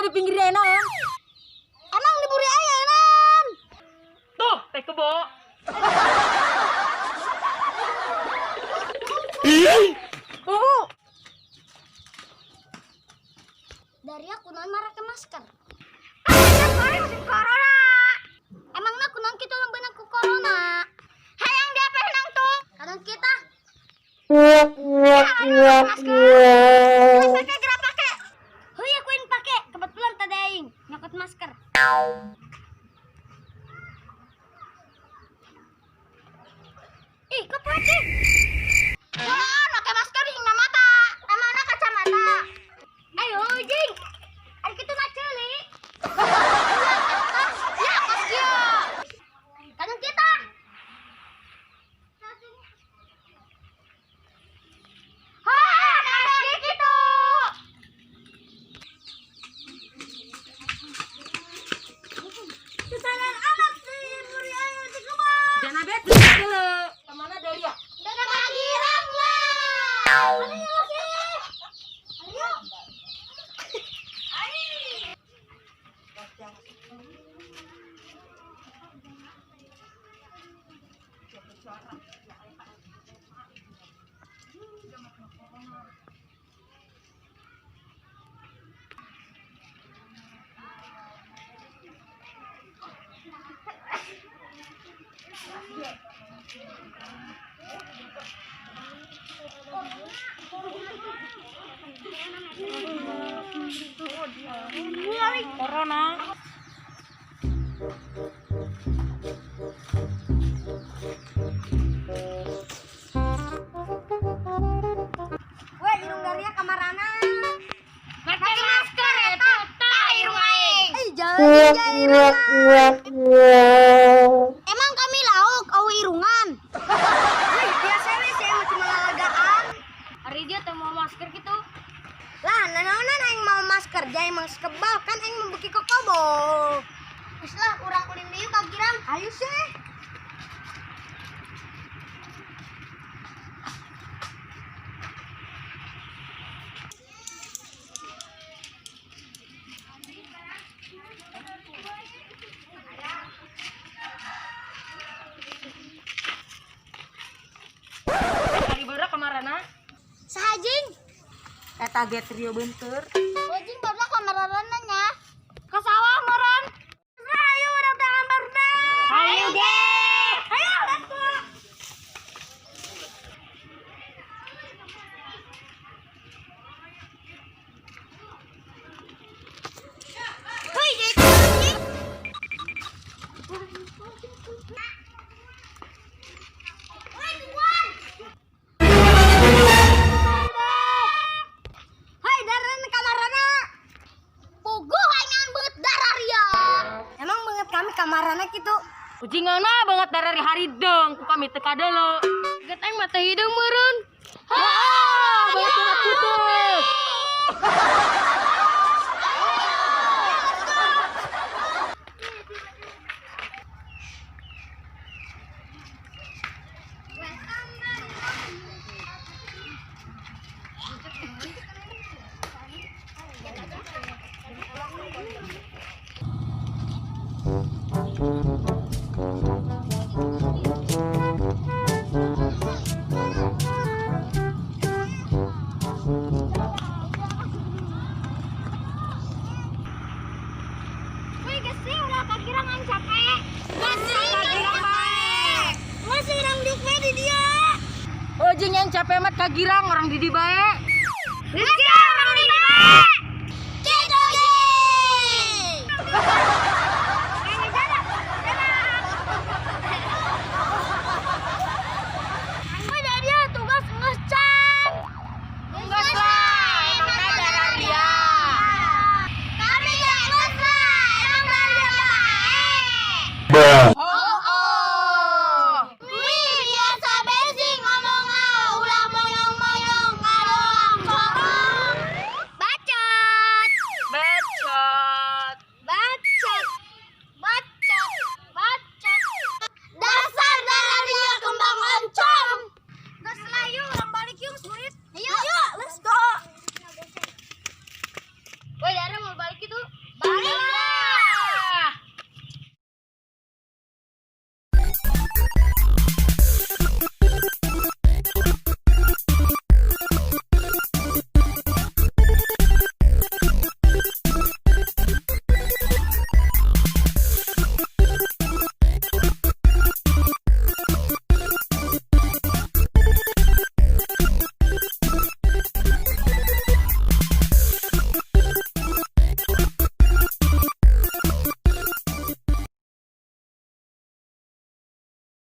Di pinggir enon. Emang di buri aya enon. Tuh, teh kebo. Dari aku non marah ke masker. Corona. Emangnya aku non kita lemben aku corona. Hayang dia apa nang tuh? Kadang kita. Pakai gerak pakai. Heuy aku yang pakai. Kebetulan tadi aing nyokot masker. Ih, kepret sih. Wah, pakai masker di mata. Amana kacamata. Ayo jing. Ari kitu mah ceuli. Ya, kasiyo. Kadang kita. Hah, pasti gitu. Kesalahan anak sih buri aya di kebun. Jangan abet dulu. Kemana Dahlia? Dadah bagirang lah. Ayo sih. Ayo. Corona. Weh, irung Daria kamarana. Pakai masker eta. Tah irung aing. Jangan irungan. Emang kami lauk au irungan. Wih, biasa we saya cuma lalagaan. Hari dia teh mau masker gitu. Lah, nanaonan aing mau masker jai emang sekebal kan aing membeki kokobo. Geus lah urang ulin dieu ka girang. Ayo sih. TERHIBUR kemarana? Sahajing. Eta ge trio benteur. Ojing baru kamarana nya. Ka sawah meureun. Ayo urang teh lambarna. Ayo ge. Ayo, let's go. Hei, jadi. Hei, Tuan. Hai, daran kamarana. Puguh aing beut dararia. Emang banget kami kamarana gitu. Ujingan mah banget dari hari dong. Ku kami teka dulu. Get aing mata hidung meureun. Banget putus. Wih, gesing udah kagirangan capek. Masih kagiran bae. Masih orang duk di dia. Ujing yang capek mat kagirang orang di bae. Let's go.